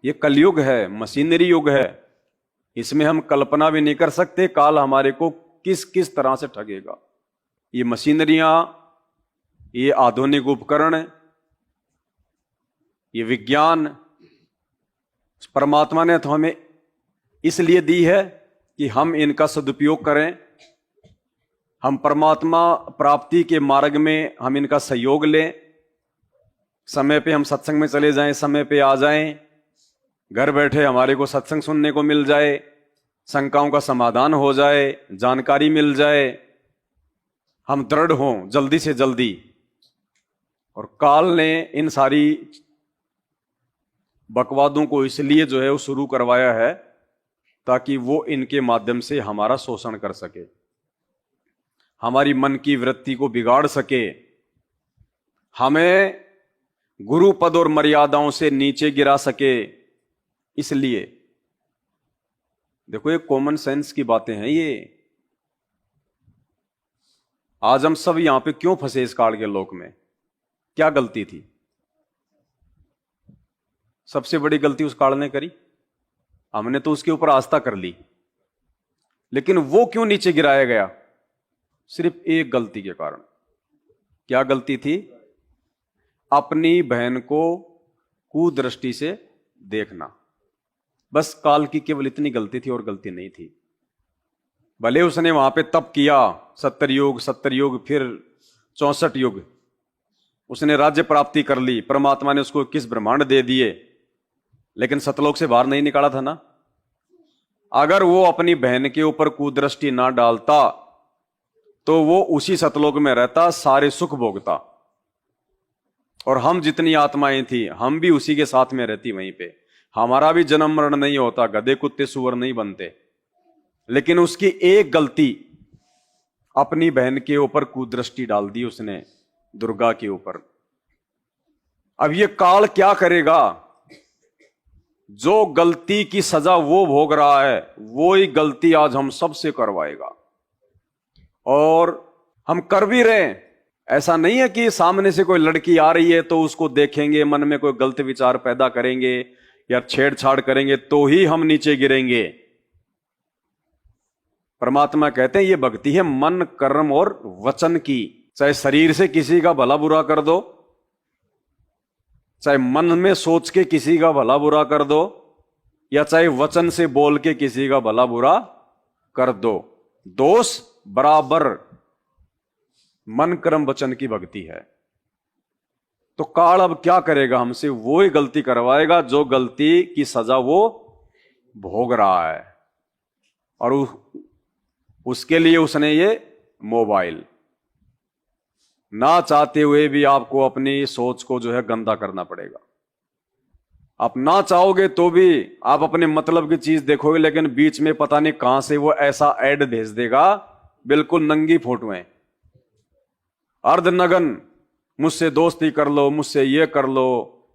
ये कलयुग है, मशीनरी युग है। इसमें हम कल्पना भी नहीं कर सकते काल हमारे को किस किस तरह से ठगेगा। ये मशीनरियां, ये आधुनिक उपकरण, ये विज्ञान परमात्मा ने तो हमें इसलिए दी है कि हम इनका सदुपयोग करें, हम परमात्मा प्राप्ति के मार्ग में हम इनका सहयोग लें। समय पे हम सत्संग में चले जाएं, समय पे आ जाएं, घर बैठे हमारे को सत्संग सुनने को मिल जाए, शंकाओं का समाधान हो जाए, जानकारी मिल जाए, हम दृढ़ हों जल्दी से जल्दी। और काल ने इन सारी बकवादों को इसलिए जो है वो शुरू करवाया है ताकि वो इनके माध्यम से हमारा शोषण कर सके, हमारी मन की वृत्ति को बिगाड़ सके, हमें गुरु पद और मर्यादाओं से नीचे गिरा सके। इसलिए देखो, ये कॉमन सेंस की बातें हैं ये। आज हम सब यहां पे क्यों फंसे इस काल के लोक में? क्या गलती थी? सबसे बड़ी गलती उस काल ने करी, हमने तो उसके ऊपर आस्था कर ली। लेकिन वो क्यों नीचे गिराया गया? सिर्फ एक गलती के कारण। क्या गलती थी? अपनी बहन को कुदृष्टि से देखना। बस काल की केवल इतनी गलती थी और गलती नहीं थी। भले उसने वहां पे तप किया, 70 युग, फिर 64 युग, उसने राज्य प्राप्ति कर ली, परमात्मा ने उसको 21 ब्रह्मांड दे दिए, लेकिन सतलोक से बाहर नहीं निकाला था ना। अगर वो अपनी बहन के ऊपर कुदृष्टि ना डालता तो वो उसी सतलोक में रहता, सारे सुख भोगता, और हम जितनी आत्माएं थी हम भी उसी के साथ में रहती वहीं पे। हमारा भी जन्म मरण नहीं होता, गधे कुत्ते सुअर नहीं बनते। लेकिन उसकी एक गलती, अपनी बहन के ऊपर कुदृष्टि डाल दी उसने, दुर्गा के ऊपर। अब ये काल क्या करेगा? जो गलती की सजा वो भोग रहा है, वो ही गलती आज हम सबसे करवाएगा। और हम कर भी रहे हैं। ऐसा नहीं है कि सामने से कोई लड़की आ रही है तो उसको देखेंगे, मन में कोई गलत विचार पैदा करेंगे या छेड़छाड़ करेंगे तो ही हम नीचे गिरेंगे। परमात्मा कहते हैं ये भक्ति है मन, कर्म और वचन की। चाहे शरीर से किसी का भला बुरा कर दो, चाहे मन में सोच के किसी का भला बुरा कर दो, या चाहे वचन से बोल के किसी का भला बुरा कर दो, दोष बराबर। मन कर्म वचन की भक्ति है। तो काल अब क्या करेगा हमसे? वो ही गलती करवाएगा जो गलती की सजा वो भोग रहा है। और उसके लिए उसने ये मोबाइल, ना चाहते हुए भी आपको अपनी सोच को जो है गंदा करना पड़ेगा। आप ना चाहोगे तो भी आप अपने मतलब की चीज देखोगे, लेकिन बीच में पता नहीं कहां से वो ऐसा ऐड भेज देगा, बिल्कुल नंगी फोटोएं, अर्धनगन, मुझसे दोस्ती कर लो, मुझसे ये कर लो,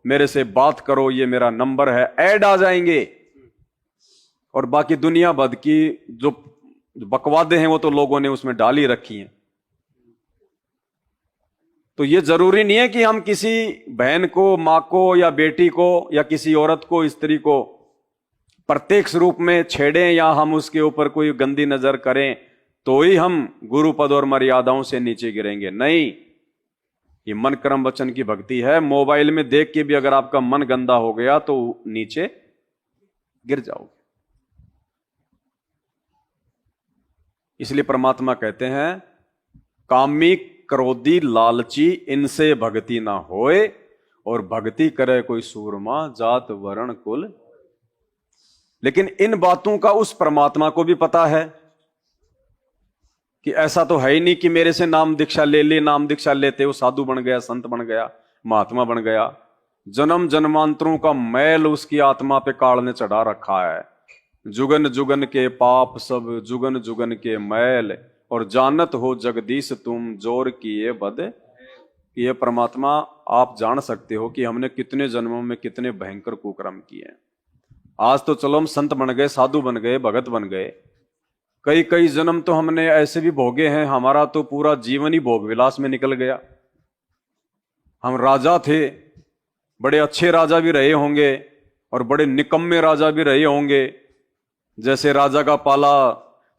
मेरे से बात करो, ये मेरा नंबर है, ऐड आ जाएंगे। और बाकी दुनिया भर की जो बकवादे हैं वो तो लोगों ने उसमें डाल ही रखी हैं। तो ये जरूरी नहीं है कि हम किसी बहन को, मां को या बेटी को या किसी औरत को, स्त्री को प्रत्यक्ष रूप में छेड़ें या हम उसके ऊपर कोई गंदी नजर करें तो ही हम गुरु पद और मर्यादाओं से नीचे गिरेंगे। नहीं, ये मन कर्म वचन की भक्ति है। मोबाइल में देख के भी अगर आपका मन गंदा हो गया तो नीचे गिर जाओगे। इसलिए परमात्मा कहते हैं कामी क्रोधी लालची इनसे भक्ति ना होए, और भक्ति करे कोई सूरमा जात वर्ण कुल। लेकिन इन बातों का उस परमात्मा को भी पता है कि ऐसा तो है ही नहीं कि मेरे से नाम दीक्षा ले ली, नाम दीक्षा लेते वो साधु बन गया, संत बन गया, महात्मा बन गया। जन्म जन्मांतरों का मैल उसकी आत्मा पे काल ने चढ़ा रखा है। जुगन जुगन के पाप सब, जुगन जुगन के मैल, और जानत हो जगदीश तुम जोर किए बद। ये परमात्मा आप जान सकते हो कि हमने कितने जन्मों में कितने भयंकर कुकर्म किए। आज तो चलो हम संत बन गए, साधु बन गए, भगत बन गए, कई कई जन्म तो हमने ऐसे भी भोगे हैं, हमारा तो पूरा जीवन ही भोग विलास में निकल गया। हम राजा थे, बड़े अच्छे राजा भी रहे होंगे, और बड़े निकम्मे राजा भी रहे होंगे। जैसे राजा का पाला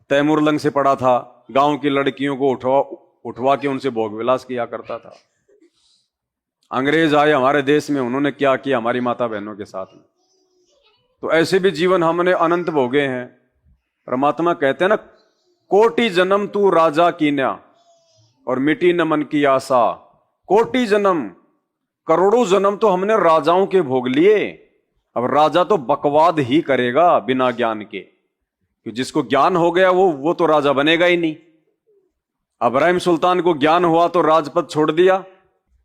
तैमूरलंग से पड़ा था, गांव की लड़कियों को उठवा के उनसे भोग विलास किया करता था। अंग्रेज आए हमारे देश में, उन्होंने क्या किया हमारी माता बहनों के साथ में। तो ऐसे भी जीवन हमने अनंत भोगे हैं। परमात्मा कहते हैं ना, कोटि जन्म तू राजा कीन्या और मिटी न मन की आशा। कोटि जन्म, करोड़ों जन्म तो हमने राजाओं के भोग लिए। अब राजा तो बकवाद ही करेगा बिना ज्ञान के, कि जिसको ज्ञान हो गया वो तो राजा बनेगा ही नहीं। अब्राहिम सुल्तान को ज्ञान हुआ तो राजपद छोड़ दिया।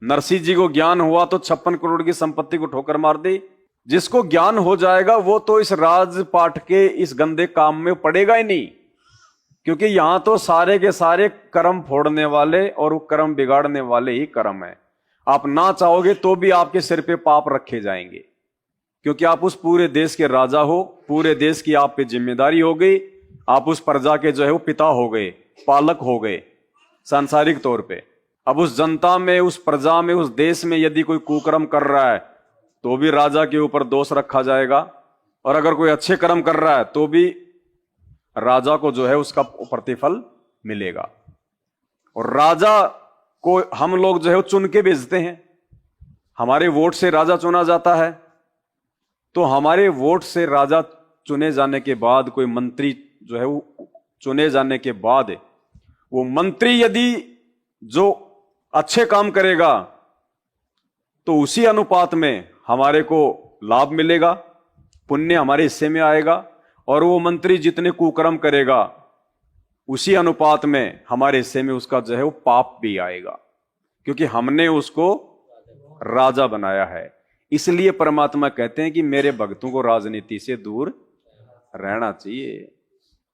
नरसिंह जी को ज्ञान हुआ तो 56 करोड़ की संपत्ति को ठोकर मार दी। जिसको ज्ञान हो जाएगा वो तो इस राजपाट के इस गंदे काम में पड़ेगा ही नहीं, क्योंकि यहां तो सारे के सारे कर्म फोड़ने वाले और कर्म बिगाड़ने वाले ही कर्म है। आप ना चाहोगे तो भी आपके सिर पे पाप रखे जाएंगे, क्योंकि आप उस पूरे देश के राजा हो, पूरे देश की आप पे जिम्मेदारी हो गई। आप उस प्रजा के जो है वो पिता हो गए, पालक हो गए सांसारिक तौर पे। अब उस जनता में, उस प्रजा में, उस देश में यदि कोई कुकर्म कर रहा है तो भी राजा के ऊपर दोष रखा जाएगा, और अगर कोई अच्छे कर्म कर रहा है तो भी राजा को जो है उसका प्रतिफल मिलेगा। और राजा को हम लोग जो है वो चुन के भेजते हैं। हमारे वोट से राजा चुना जाता है, तो हमारे वोट से राजा चुने जाने के बाद कोई मंत्री जो है वो चुने जाने के बाद वो मंत्री यदि जो अच्छे काम करेगा तो उसी अनुपात में हमारे को लाभ मिलेगा, पुण्य हमारे हिस्से में आएगा। और वो मंत्री जितने कुकर्म करेगा उसी अनुपात में हमारे हिस्से में उसका जो है वो पाप भी आएगा, क्योंकि हमने उसको राजा बनाया है। इसलिए परमात्मा कहते हैं कि मेरे भक्तों को राजनीति से दूर रहना चाहिए,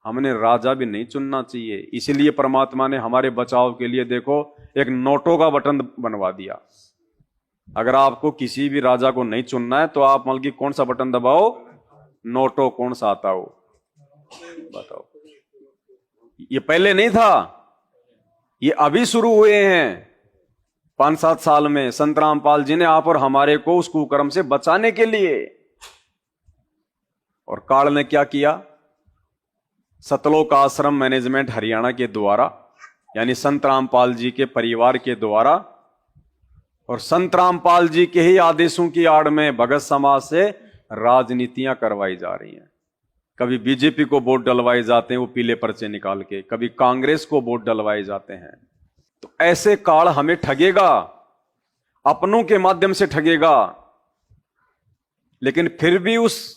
हमने राजा भी नहीं चुनना चाहिए। इसलिए परमात्मा ने हमारे बचाव के लिए देखो एक नोटों का बटन बनवा दिया। अगर आपको किसी भी राजा को नहीं चुनना है तो आप मतलब कि कौन सा बटन दबाओ, नोटो कौन सा आता हो बताओ। ये पहले नहीं था, ये अभी शुरू हुए हैं 5-7 साल में। संत रामपाल जी ने आप और हमारे को उस कुकर्म से बचाने के लिए। और काल ने क्या किया, सतलोक आश्रम मैनेजमेंट हरियाणा के द्वारा, यानी संत रामपाल जी के परिवार के द्वारा और संत रामपाल जी के ही आदेशों की आड़ में भगत समाज से राजनीतियां करवाई जा रही हैं। कभी बीजेपी को वोट डलवाए जाते हैं वो पीले पर्चे निकाल के, कभी कांग्रेस को वोट डलवाए जाते हैं। तो ऐसे काल हमें ठगेगा, अपनों के माध्यम से ठगेगा। लेकिन फिर भी उस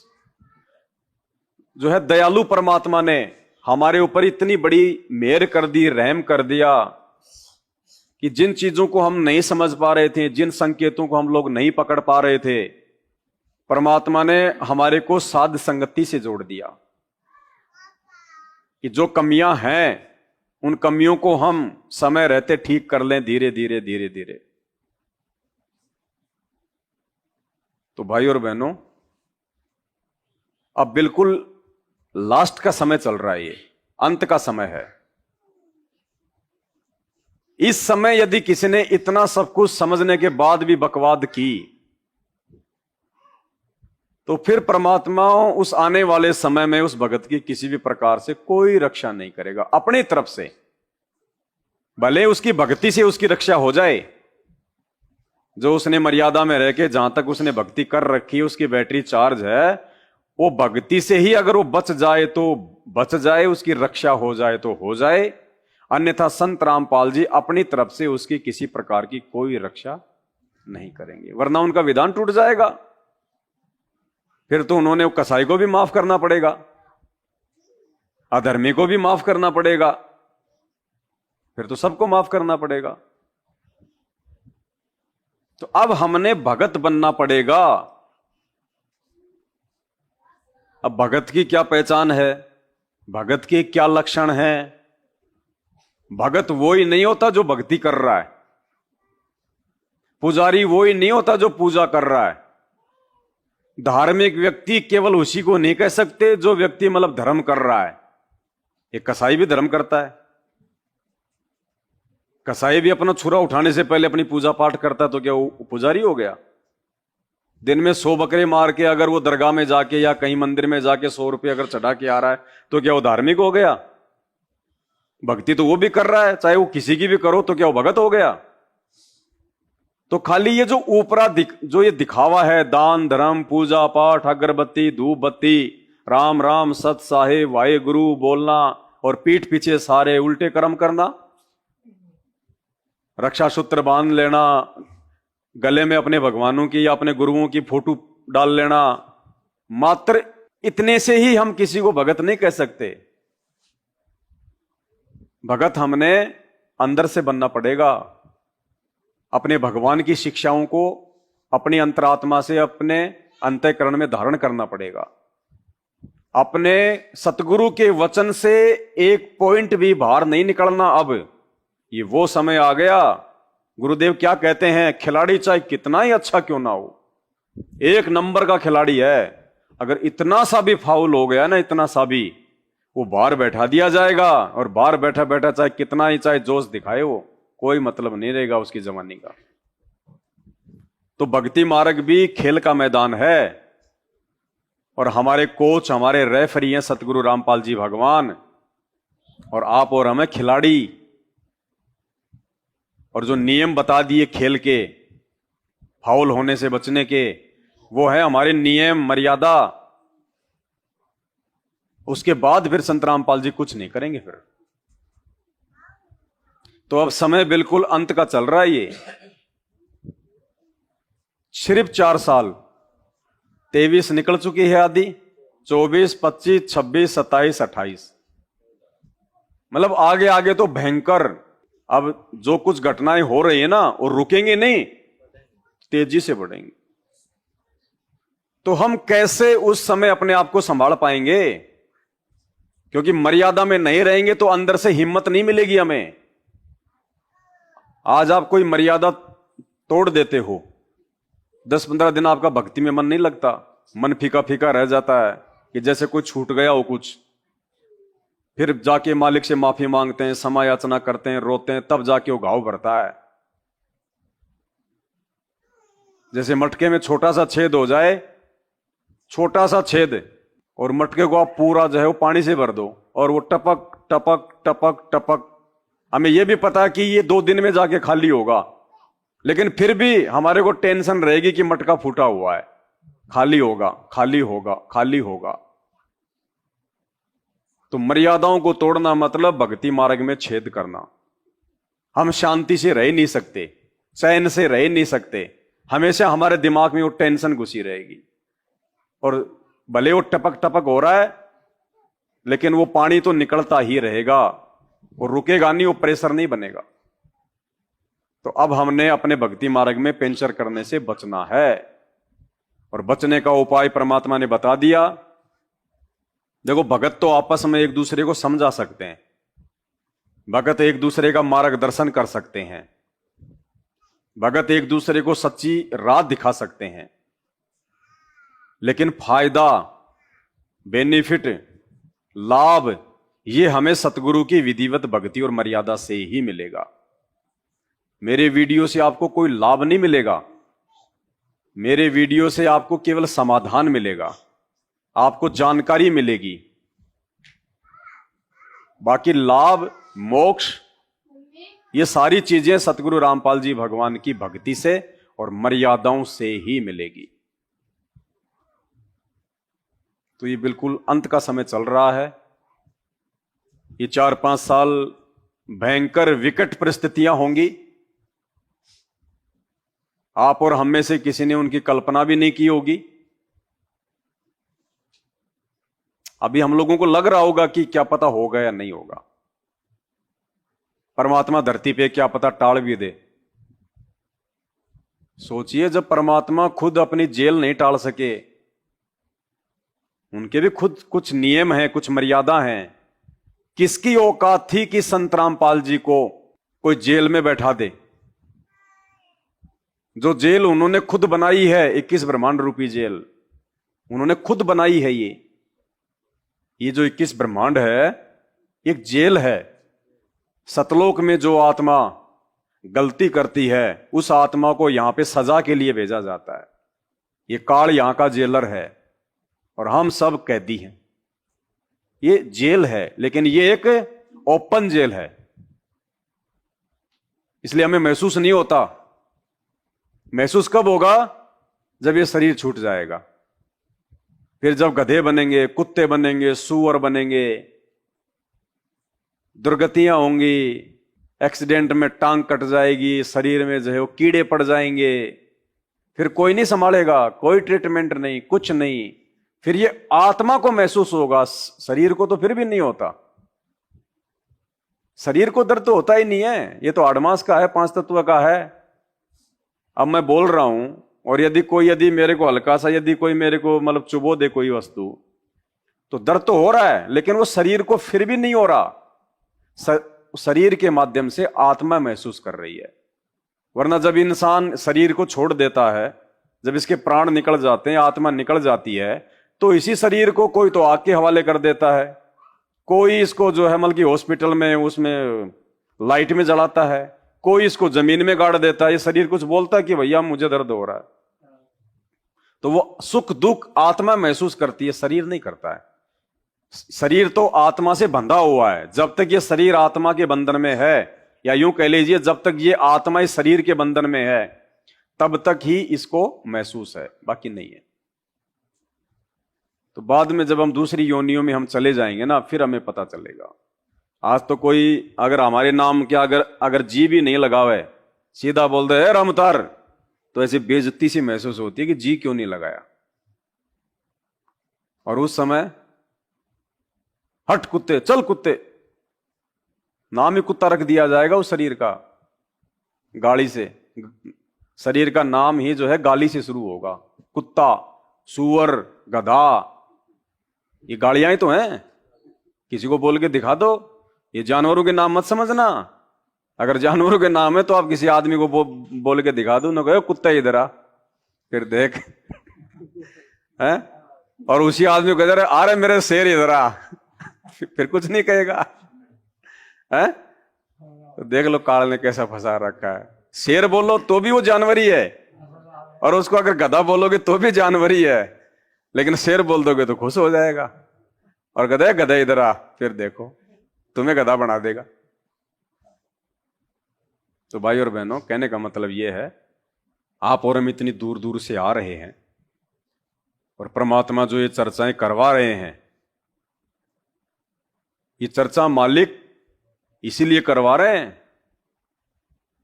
जो है दयालु परमात्मा ने हमारे ऊपर इतनी बड़ी मेहर कर दी, रहम कर दिया कि जिन चीजों को हम नहीं समझ पा रहे थे, जिन संकेतों को हम लोग नहीं पकड़ पा रहे थे, परमात्मा ने हमारे को साध संगति से जोड़ दिया कि जो कमियां हैं उन कमियों को हम समय रहते ठीक कर लें, धीरे धीरे धीरे धीरे। तो भाई और बहनों, अब बिल्कुल लास्ट का समय चल रहा है, ये अंत का समय है। इस समय यदि किसी ने इतना सब कुछ समझने के बाद भी बकवाद की तो फिर परमात्मा उस आने वाले समय में उस भगत की किसी भी प्रकार से कोई रक्षा नहीं करेगा अपनी तरफ से। भले उसकी भक्ति से उसकी रक्षा हो जाए, जो उसने मर्यादा में रह के जहां तक उसने भक्ति कर रखी है, उसकी बैटरी चार्ज है, वो भक्ति से ही अगर वो बच जाए तो बच जाए, उसकी रक्षा हो जाए तो हो जाए। अन्यथा संत रामपाल जी अपनी तरफ से उसकी किसी प्रकार की कोई रक्षा नहीं करेंगे, वरना उनका विधान टूट जाएगा। फिर तो उन्होंने कसाई को भी माफ करना पड़ेगा, अधर्मी को भी माफ करना पड़ेगा, फिर तो सबको माफ करना पड़ेगा। तो अब हमने भगत बनना पड़ेगा। अब भगत की क्या पहचान है, भगत के क्या लक्षण है? भगत वो ही नहीं होता जो भक्ति कर रहा है, पुजारी वो ही नहीं होता जो पूजा कर रहा है, धार्मिक व्यक्ति केवल उसी को नहीं कह सकते जो व्यक्ति मतलब धर्म कर रहा है। एक कसाई भी धर्म करता है, कसाई भी अपना छुरा उठाने से पहले अपनी पूजा पाठ करता है, तो क्या वो पुजारी हो गया? दिन में 100 बकरे मार के अगर वो दरगाह में जाके या कहीं मंदिर में जाके 100 रुपये अगर चढ़ा के आ रहा है तो क्या वो धार्मिक हो गया? भक्ति तो वो भी कर रहा है, चाहे वो किसी की भी करो, तो क्या वो भगत हो गया? तो खाली ये जो ऊपरा जो ये दिखावा है, दान धर्म पूजा पाठ अगरबत्ती धूप बत्ती राम राम सत साहेब वाहे गुरु बोलना और पीठ पीछे सारे उल्टे कर्म करना, रक्षा सूत्र बांध लेना, गले में अपने भगवानों की या अपने गुरुओं की फोटो डाल लेना, मात्र इतने से ही हम किसी को भगत नहीं कह सकते। भगत हमने अंदर से बनना पड़ेगा। अपने भगवान की शिक्षाओं को अपनी अंतरात्मा से अपने अंतःकरण में धारण करना पड़ेगा। अपने सतगुरु के वचन से एक पॉइंट भी बाहर नहीं निकलना। अब ये वो समय आ गया, गुरुदेव क्या कहते हैं, खिलाड़ी चाहे कितना ही अच्छा क्यों ना हो, एक नंबर का खिलाड़ी है, अगर इतना सा भी फाउल हो गया ना, इतना सा भी, वो बाहर बैठा दिया जाएगा। और बाहर बैठा बैठा चाहे कितना ही चाहे जोश दिखाए, वो कोई मतलब नहीं रहेगा उसकी जवानी का। तो भक्ति मार्ग भी खेल का मैदान है और हमारे कोच, हमारे रेफरी हैं सतगुरु रामपाल जी भगवान, और आप और हमें खिलाड़ी। और जो नियम बता दिए खेल के, फाउल होने से बचने के, वो है हमारे नियम मर्यादा। उसके बाद फिर संत रामपाल जी कुछ नहीं करेंगे फिर। तो अब समय बिल्कुल अंत का चल रहा है। ये सिर्फ 4 साल, 23 निकल चुकी है आदि, 24, 25, 26, 27, 28, मतलब आगे आगे तो भयंकर। अब जो कुछ घटनाएं हो रही है ना, वो रुकेंगे नहीं, तेजी से बढ़ेंगे। तो हम कैसे उस समय अपने आप को संभाल पाएंगे? क्योंकि मर्यादा में नहीं रहेंगे तो अंदर से हिम्मत नहीं मिलेगी हमें। आज आप कोई मर्यादा तोड़ देते हो, 10-15 दिन आपका भक्ति में मन नहीं लगता, मन फीका फीका रह जाता है कि जैसे कोई छूट गया हो कुछ। फिर जाके मालिक से माफी मांगते हैं, क्षमा याचना करते हैं, रोते हैं, तब जाके वो घाव भरता है। जैसे मटके में छोटा सा छेद हो जाए, छोटा सा छेद, और मटके को आप पूरा जो है वो पानी से भर दो और वो टपक टपक टपक टपक, हमें यह भी पता है कि ये 2 दिन में जाके खाली होगा, लेकिन फिर भी हमारे को टेंशन रहेगी कि मटका फूटा हुआ है, खाली होगा खाली होगा खाली होगा। तो मर्यादाओं को तोड़ना मतलब भक्ति मार्ग में छेद करना। हम शांति से रह नहीं सकते, चैन से रह नहीं सकते, हमेशा हमारे दिमाग में वो टेंशन घुसी रहेगी। और भले वो टपक टपक हो रहा है, लेकिन वो पानी तो निकलता ही रहेगा, वो रुकेगा नहीं, वो प्रेशर नहीं बनेगा। तो अब हमने अपने भक्ति मार्ग में पेंचर करने से बचना है, और बचने का उपाय परमात्मा ने बता दिया। देखो, भगत तो आपस में एक दूसरे को समझा सकते हैं, भगत एक दूसरे का मार्गदर्शन कर सकते हैं, भगत एक दूसरे को सच्ची राह दिखा सकते हैं, लेकिन फायदा, बेनिफिट, लाभ, ये हमें सतगुरु की विधिवत भक्ति और मर्यादा से ही मिलेगा। मेरे वीडियो से आपको कोई लाभ नहीं मिलेगा, मेरे वीडियो से आपको केवल समाधान मिलेगा, आपको जानकारी मिलेगी। बाकी लाभ, मोक्ष, ये सारी चीजें सतगुरु रामपाल जी भगवान की भक्ति से और मर्यादाओं से ही मिलेगी। तो ये बिल्कुल अंत का समय चल रहा है। ये 4-5 साल भयंकर विकट परिस्थितियां होंगी। आप और हम में से किसी ने उनकी कल्पना भी नहीं की होगी। अभी हम लोगों को लग रहा होगा कि क्या पता होगा या नहीं होगा। परमात्मा धरती पे क्या पता टाल भी दे। सोचिए, जब परमात्मा खुद अपनी जेल नहीं टाल सके, उनके भी खुद कुछ नियम हैं, कुछ मर्यादा हैं। किसकी औकात थी कि संत रामपाल जी को कोई जेल में बैठा दे? जो जेल उन्होंने खुद बनाई है, 21 ब्रह्मांड रूपी जेल उन्होंने खुद बनाई है। ये जो 21 ब्रह्मांड है, एक जेल है। सतलोक में जो आत्मा गलती करती है, उस आत्मा को यहां पे सजा के लिए भेजा जाता है। ये काल यहां का जेलर है और हम सब कैदी हैं। ये जेल है, लेकिन ये एक ओपन जेल है, इसलिए हमें महसूस नहीं होता। महसूस कब होगा? जब ये शरीर छूट जाएगा। फिर जब गधे बनेंगे, कुत्ते बनेंगे, सूअर बनेंगे, दुर्गतियां होंगी, एक्सीडेंट में टांग कट जाएगी, शरीर में जो है वो कीड़े पड़ जाएंगे, फिर कोई नहीं संभालेगा, कोई ट्रीटमेंट नहीं, कुछ नहीं। फिर ये आत्मा को महसूस होगा, शरीर को तो फिर भी नहीं होता। शरीर को दर्द तो होता ही नहीं है, ये तो आडमास का है, पांच तत्व का है। अब मैं बोल रहा हूं और यदि मेरे को हल्का सा यदि कोई मेरे को मतलब चुबो दे कोई वस्तु, तो दर्द तो हो रहा है, लेकिन वो शरीर को फिर भी नहीं हो रहा। शरीर के माध्यम से आत्मा महसूस कर रही है। वरना जब इंसान शरीर को छोड़ देता है, जब इसके प्राण निकल जाते हैं, आत्मा निकल जाती है, तो इसी शरीर को कोई तो आग के हवाले कर देता है, कोई इसको जो है मतलब कि हॉस्पिटल में उसमें लाइट में जलाता है, कोई इसको जमीन में गाड़ देता है। ये शरीर कुछ बोलता है कि भैया मुझे दर्द हो रहा है, तो वो सुख दुख आत्मा महसूस करती है, शरीर नहीं करता है। शरीर तो आत्मा से बंधा हुआ है। जब तक ये शरीर आत्मा के बंधन में है, या यूं कह लीजिए जब तक ये आत्मा इस शरीर के बंधन में है, तब तक ही इसको महसूस है, बाकी नहीं है। तो बाद में जब हम दूसरी योनियों में हम चले जाएंगे ना, फिर हमें पता चलेगा। आज तो कोई अगर हमारे नाम के अगर जी भी नहीं लगावे, सीधा बोल दे रमतार, तो ऐसी बेइज्जती सी महसूस होती है कि जी क्यों नहीं लगाया। और उस समय हट कुत्ते, चल कुत्ते, नाम ही कुत्ता रख दिया जाएगा उस शरीर का, गाली से। शरीर का नाम ही जो है गाली से शुरू होगा। कुत्ता, सूअर, गधा, ये गालियां ही तो हैं। किसी को बोल के दिखा दो, ये जानवरों के नाम मत समझना। अगर जानवरों के नाम है तो आप किसी आदमी को बोल के दिखा दो, ना कहो कुत्ता इधर आ, फिर देख है, और उसी आदमी को इधर आ रहे मेरे शेर इधर आ, फिर कुछ नहीं कहेगा है। तो देख लो काल ने कैसा फंसा रखा है। शेर बोलो तो भी वो जानवर ही है, और उसको अगर गधा बोलोगे तो भी जानवर ही है, लेकिन शेर बोल दोगे तो खुश हो जाएगा, और गधा गधा इधर आ, फिर देखो तुम्हें गधा बना देगा। तो भाई और बहनों, कहने का मतलब यह है, आप और हम इतनी दूर दूर से आ रहे हैं, और परमात्मा जो ये चर्चाएं करवा रहे हैं, ये चर्चा मालिक इसीलिए करवा रहे हैं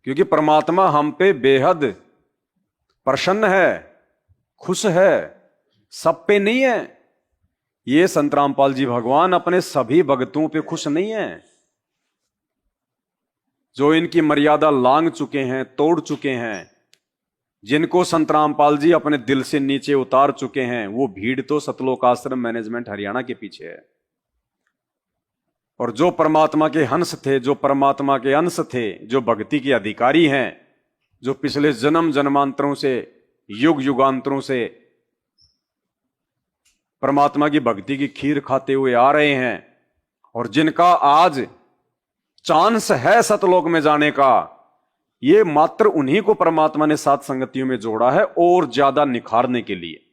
क्योंकि परमात्मा हम पे बेहद प्रसन्न है, खुश है, सब पे नहीं है। ये संत रामपाल जी भगवान अपने सभी भक्तों पे खुश नहीं है। जो इनकी मर्यादा लांघ चुके हैं, तोड़ चुके हैं, जिनको संत रामपाल जी अपने दिल से नीचे उतार चुके हैं, वो भीड़ तो सतलोक आश्रम मैनेजमेंट हरियाणा के पीछे है। और जो परमात्मा के हंस थे, जो परमात्मा के अंश थे, जो भक्ति के अधिकारी हैं, जो पिछले जन्म जन्मांतरों से, युग युगांतरों से परमात्मा की भक्ति की खीर खाते हुए आ रहे हैं, और जिनका आज चांस है सतलोक में जाने का, ये मात्र उन्हीं को परमात्मा ने सात संगतियों में जोड़ा है और ज्यादा निखारने के लिए।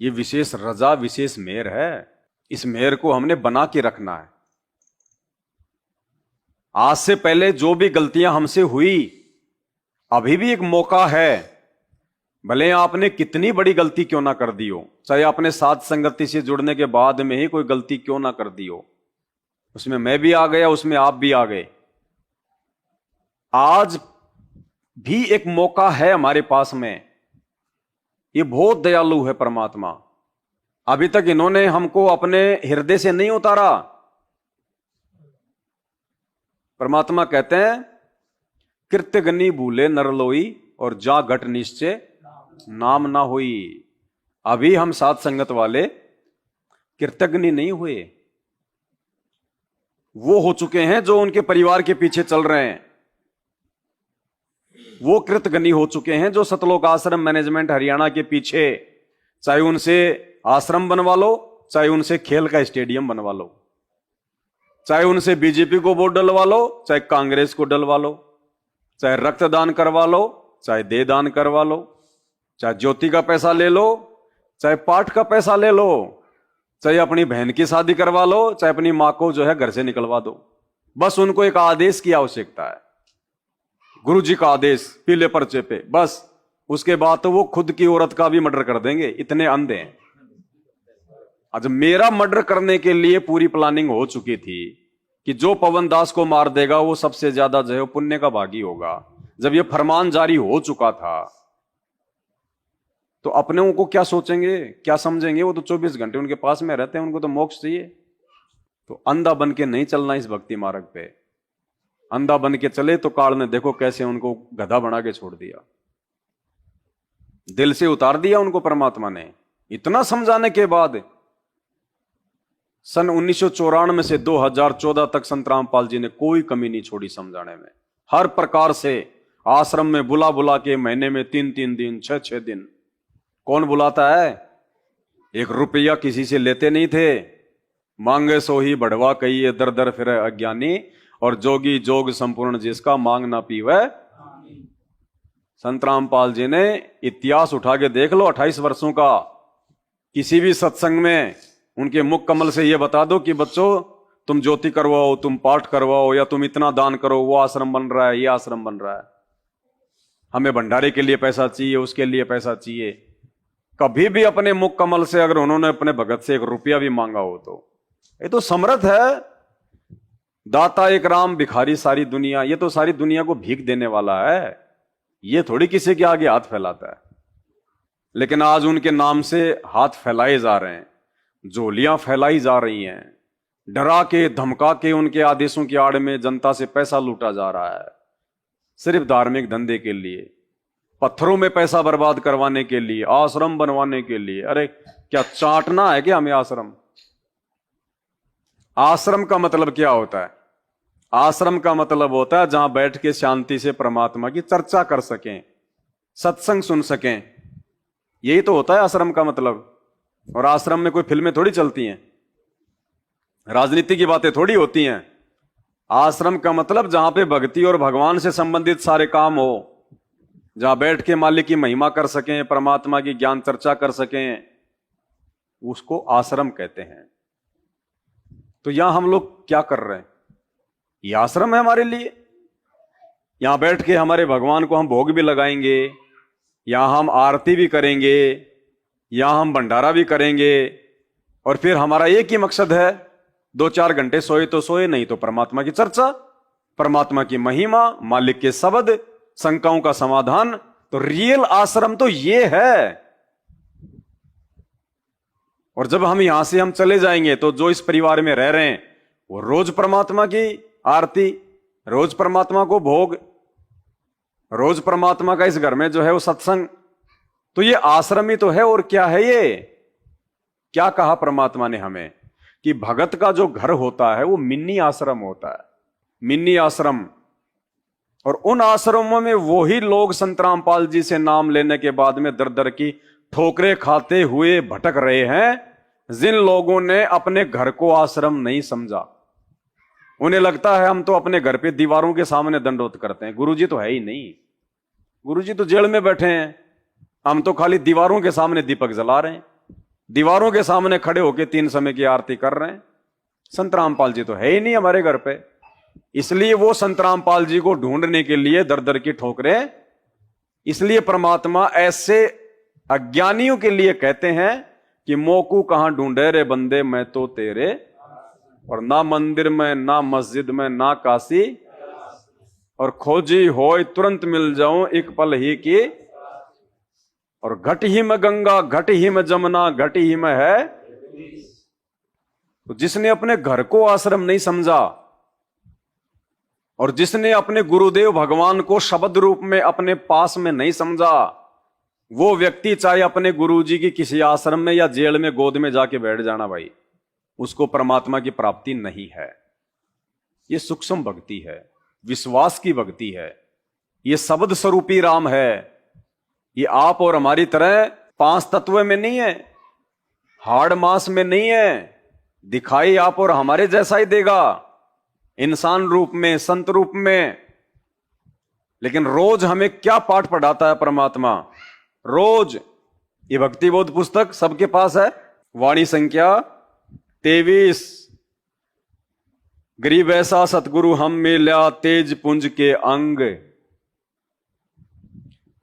ये विशेष रजा, विशेष मेहर है। इस मेहर को हमने बना के रखना है। आज से पहले जो भी गलतियां हमसे हुई, अभी भी एक मौका है, भले आपने कितनी बड़ी गलती क्यों ना कर दी हो, चाहे आपने सात संगति से जुड़ने के बाद में ही कोई गलती क्यों ना कर दी हो, उसमें मैं भी आ गया, उसमें आप भी आ गए, आज भी एक मौका है हमारे पास में। ये बहुत दयालु है परमात्मा। अभी तक इन्होंने हमको अपने हृदय से नहीं उतारा। परमात्मा कहते हैं, कृत्यग्नि भूले नरलोई और जा घट निश्चय नाम ना हुई। अभी हम सात संगत वाले कृतज्ञ नहीं हुए। वो हो चुके हैं जो उनके परिवार के पीछे चल रहे हैं। वो कृतज्ञ हो चुके हैं जो सतलोक आश्रम मैनेजमेंट हरियाणा के पीछे, चाहे उनसे आश्रम बनवा लो, चाहे उनसे खेल का स्टेडियम बनवा लो, चाहे उनसे बीजेपी को वोट डलवा लो, चाहे कांग्रेस को डलवा लो, चाहे रक्तदान करवा लो, चाहे दे दान करवा लो, चाहे ज्योति का पैसा ले लो, चाहे पाठ का पैसा ले लो, चाहे अपनी बहन की शादी करवा लो, चाहे अपनी मां को जो है घर से निकलवा दो। बस उनको एक आदेश की आवश्यकता है, गुरु जी का आदेश पीले पर्चे पे, बस। उसके बाद तो वो खुद की औरत का भी मर्डर कर देंगे, इतने अंधे हैं। आज मेरा मर्डर करने के लिए पूरी प्लानिंग हो चुकी थी कि जो पवन दास को मार देगा वो सबसे ज्यादा जो है पुण्य का भागी होगा। जब ये फरमान जारी हो चुका था तो अपने को क्या सोचेंगे, क्या समझेंगे? वो तो 24 घंटे उनके पास में रहते हैं, उनको तो मोक्ष चाहिए। तो अंधा बन के नहीं चलना इस भक्ति मार्ग पे। अंधा बन के चले तो काल ने देखो कैसे उनको गधा बना के छोड़ दिया, दिल से उतार दिया उनको परमात्मा ने। इतना समझाने के बाद सन 1994 से 2014 तक संत रामपाल जी ने कोई कमी नहीं छोड़ी समझाने में। हर प्रकार से आश्रम में बुला बुला के महीने में 3-3 दिन 6-6 दिन। कौन बुलाता है? 1 रुपया किसी से लेते नहीं थे। मांगे सो ही बढ़वा कहिए, दर दर फिर अज्ञानी, और जोगी जोग संपूर्ण जिसका मांग ना पीवे। संत रामपाल जी ने इतिहास उठा के देख लो 28 वर्षों का। किसी भी सत्संग में उनके मुख कमल से यह बता दो कि बच्चों तुम ज्योति करवाओ, तुम पाठ करवाओ, या तुम इतना दान करो, वो आश्रम बन रहा है, ये आश्रम बन रहा है, हमें भंडारे के लिए पैसा चाहिए, उसके लिए पैसा चाहिए। कभी भी अपने मुख कमल से अगर उन्होंने अपने भगत से 1 रुपया भी मांगा हो तो ये तो समर्थ है। दाता एक राम, भिखारी सारी दुनिया। ये तो सारी दुनिया को भीख देने वाला है, ये थोड़ी किसी के आगे हाथ फैलाता है। लेकिन आज उनके नाम से हाथ फैलाए जा रहे हैं, झोलियां फैलाई जा रही हैं, डरा के धमका के उनके आदेशों की आड़ में जनता से पैसा लूटा जा रहा है, सिर्फ धार्मिक धंधे के लिए, पत्थरों में पैसा बर्बाद करवाने के लिए, आश्रम बनवाने के लिए। अरे क्या चाटना है क्या हमें आश्रम? आश्रम का मतलब क्या होता है? आश्रम का मतलब होता है जहां बैठ के शांति से परमात्मा की चर्चा कर सकें, सत्संग सुन सकें। यही तो होता है आश्रम का मतलब। और आश्रम में कोई फिल्में थोड़ी चलती हैं, राजनीति की बातें थोड़ी होती हैं। आश्रम का मतलब जहां पे भक्ति और भगवान से संबंधित सारे काम हो, जहां बैठ के मालिक की महिमा कर सकें, परमात्मा की ज्ञान चर्चा कर सकें, उसको आश्रम कहते हैं। तो यहां हम लोग क्या कर रहे हैं? ये आश्रम है हमारे लिए। यहां बैठ के हमारे भगवान को हम भोग भी लगाएंगे, यहां हम आरती भी करेंगे, यहां हम भंडारा भी करेंगे, और फिर हमारा एक ही मकसद है, 2-4 घंटे सोए तो सोए, नहीं तो परमात्मा की चर्चा, परमात्मा की महिमा, मालिक के शब्द, शंकाओं का समाधान। तो रियल आश्रम तो ये है। और जब हम यहां से हम चले जाएंगे तो जो इस परिवार में रह रहे हैं वो रोज परमात्मा की आरती, रोज परमात्मा को भोग, रोज परमात्मा का इस घर में जो है वो सत्संग। तो ये आश्रम ही तो है। और क्या है ये? क्या कहा परमात्मा ने हमें कि भगत का जो घर होता है वो मिनी आश्रम होता है, मिनी आश्रम। और उन आश्रमों में वही लोग संत रामपाल जी से नाम लेने के बाद में दर दर की ठोकरें खाते हुए भटक रहे हैं, जिन लोगों ने अपने घर को आश्रम नहीं समझा। उन्हें लगता है हम तो अपने घर पे दीवारों के सामने दंडोत करते हैं, गुरुजी तो है ही नहीं, गुरुजी तो जेल में बैठे हैं, हम तो खाली दीवारों के सामने दीपक जला रहे हैं, दीवारों के सामने खड़े होकर 3 समय की आरती कर रहे हैं। संत रामपाल जी तो है ही नहीं हमारे घर पे। इसलिए वो संत रामपाल जी को ढूंढने के लिए दर दर की ठोकरें। इसलिए परमात्मा ऐसे अज्ञानियों के लिए कहते हैं कि मोकू कहां ढूंढे रे बंदे, मैं तो तेरे, और ना मंदिर में, ना मस्जिद में, ना काशी, और खोजी होय तुरंत मिल जाऊं एक पल ही की, और घट ही में गंगा, घट ही में जमुना, घट ही में है। तो जिसने अपने घर को आश्रम नहीं समझा, और जिसने अपने गुरुदेव भगवान को शब्द रूप में अपने पास में नहीं समझा, वो व्यक्ति चाहे अपने गुरुजी की किसी आश्रम में या जेल में गोद में जाके बैठ जाना भाई, उसको परमात्मा की प्राप्ति नहीं है। ये सूक्ष्म भक्ति है, विश्वास की भक्ति है, ये शब्द स्वरूपी राम है। ये आप और हमारी तरह 5 तत्व में नहीं है, हाड़ मांस में नहीं है। दिखाई आप और हमारे जैसा ही देगा, इंसान रूप में, संत रूप में। लेकिन रोज हमें क्या पाठ पढ़ाता है परमात्मा? रोज ये भक्ति बोध पुस्तक सबके पास है, वाणी संख्या 23। गरीब ऐसा सतगुरु हम मिल्या, तेज पुंज के अंग,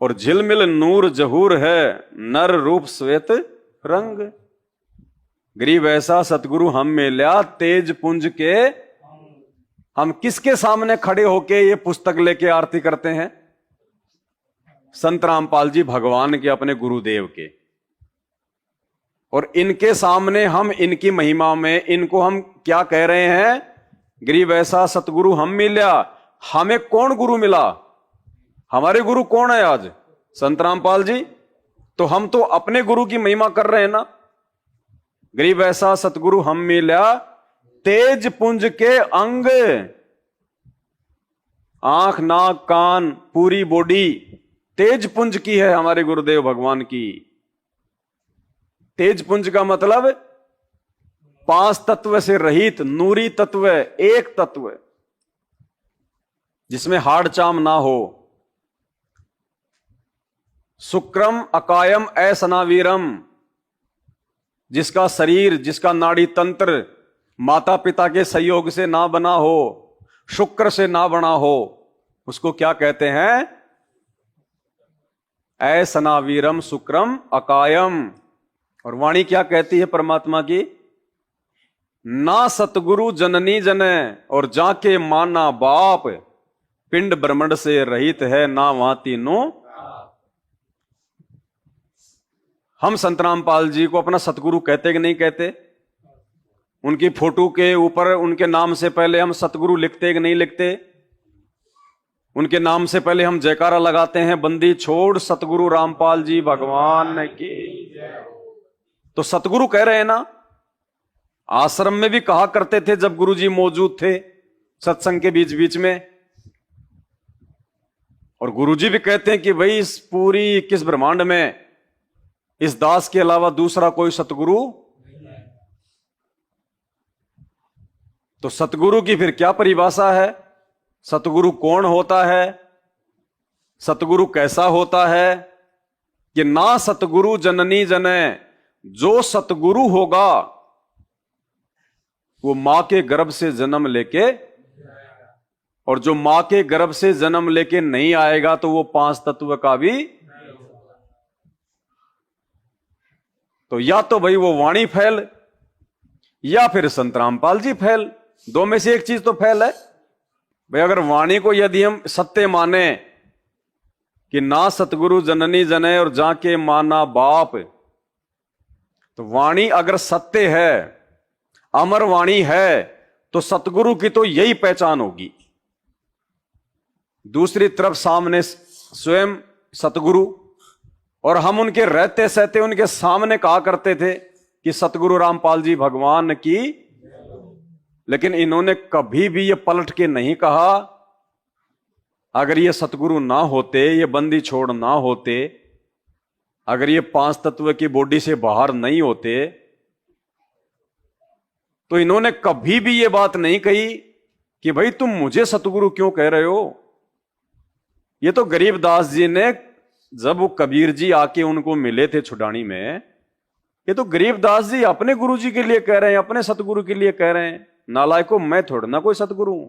और झिलमिल नूर जहूर है, नर रूप श्वेत रंग। गरीब ऐसा सतगुरु हम मिल्या, तेज पुंज के। हम किसके सामने खड़े होके ये पुस्तक लेके आरती करते हैं? संत रामपाल जी भगवान के, अपने गुरुदेव के। और इनके सामने हम इनकी महिमा में इनको हम क्या कह रहे हैं? गरीब ऐसा सतगुरु हम मिल्या। हमें कौन गुरु मिला? हमारे गुरु कौन है आज? संत रामपाल जी। तो हम तो अपने गुरु की महिमा कर रहे हैं ना। गरीब ऐसा सतगुरु हम मिल्या, तेज पुंज के अंग, आंख नाक कान पूरी बॉडी तेज पुंज की है हमारे गुरुदेव भगवान की। तेज पुंज का मतलब 5 तत्व से रहित नूरी तत्व, एक तत्व जिसमें हाड़ चाम ना हो। शुक्रम अकायम असनावीरम, जिसका शरीर, जिसका नाड़ी तंत्र माता पिता के सहयोग से ना बना हो, शुक्र से ना बना हो, उसको क्या कहते हैं? असनावीरम शुक्रम अकायम। और वाणी क्या कहती है परमात्मा की? ना सतगुरु जननी जने, और जाके माना बाप, पिंड ब्रह्मंड से रहित है ना वहां तीनों। हम संत रामपाल जी को अपना सतगुरु कहते कि नहीं कहते? उनकी फोटो के ऊपर उनके नाम से पहले हम सतगुरु लिखते कि नहीं लिखते? उनके नाम से पहले हम जयकारा लगाते हैं, बंदी छोड़ सतगुरु रामपाल जी भगवान की। तो सतगुरु कह रहे हैं ना। आश्रम में भी कहा करते थे जब गुरुजी मौजूद थे सत्संग के बीच बीच में। और गुरुजी भी कहते हैं कि भाई इस पूरी 21 ब्रह्मांड में इस दास के अलावा दूसरा कोई सतगुरु। तो सतगुरु की फिर क्या परिभाषा है? सतगुरु कौन होता है? सतगुरु कैसा होता है? कि ना सतगुरु जननी जने, जो सतगुरु होगा वो मां के गर्भ से जन्म लेके, और जो मां के गर्भ से जन्म लेके नहीं आएगा तो वो 5 तत्व का भी। तो या तो भाई वो वाणी फैल, या फिर संत रामपाल जी फैल। दो में से एक चीज तो फैल है भाई। अगर वाणी को यदि हम सत्य माने कि ना सतगुरु जननी जने और जाके माना बाप, तो वाणी अगर सत्य है, अमर वाणी है, तो सतगुरु की तो यही पहचान होगी। दूसरी तरफ सामने स्वयं सतगुरु, और हम उनके रहते सहते उनके सामने कहा करते थे कि सतगुरु रामपाल जी भगवान की। लेकिन इन्होंने कभी भी ये पलट के नहीं कहा अगर ये सतगुरु ना होते, ये बंदी छोड़ ना होते, अगर ये 5 तत्व की बॉडी से बाहर नहीं होते, तो इन्होंने कभी भी ये बात नहीं कही कि भाई तुम मुझे सतगुरु क्यों कह रहे हो। ये तो गरीबदास जी ने, जब वो कबीर जी आके उनको मिले थे छुडानी में, ये तो गरीबदास जी अपने गुरु जी के लिए कह रहे हैं, अपने सतगुरु के लिए कह रहे हैं। नालायको, मैं थोड़ा ना कोई सतगुरु हूं।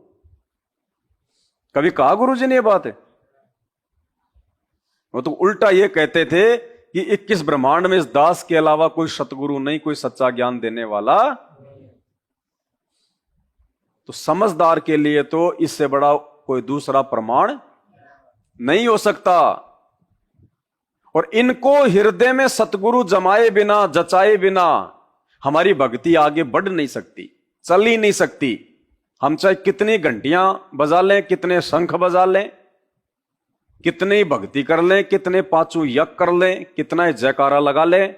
कभी कहा गुरु जी ने ये बात है? वो तो उल्टा ये कहते थे कि 21 ब्रह्मांड में इस दास के अलावा कोई सतगुरु नहीं, कोई सच्चा ज्ञान देने वाला। तो समझदार के लिए तो इससे बड़ा कोई दूसरा प्रमाण नहीं हो सकता। और इनको हृदय में सतगुरु जमाए बिना, जचाए बिना हमारी भक्ति आगे बढ़ नहीं सकती, चल ही नहीं सकती। हम चाहे कितनी घंटियां बजा लें, कितने शंख बजा लें, कितनी भक्ति कर लें, कितने 5 यज्ञ कर लें, कितना जयकारा लगा लें,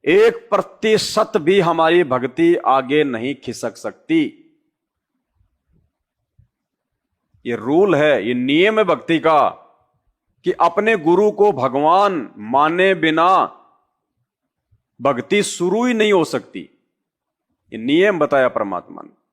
1% भी हमारी भक्ति आगे नहीं खिसक सकती। ये रूल है, ये नियम है भक्ति का कि अपने गुरु को भगवान माने बिना भक्ति शुरू ही नहीं हो सकती। ये नियम बताया परमात्मा ने।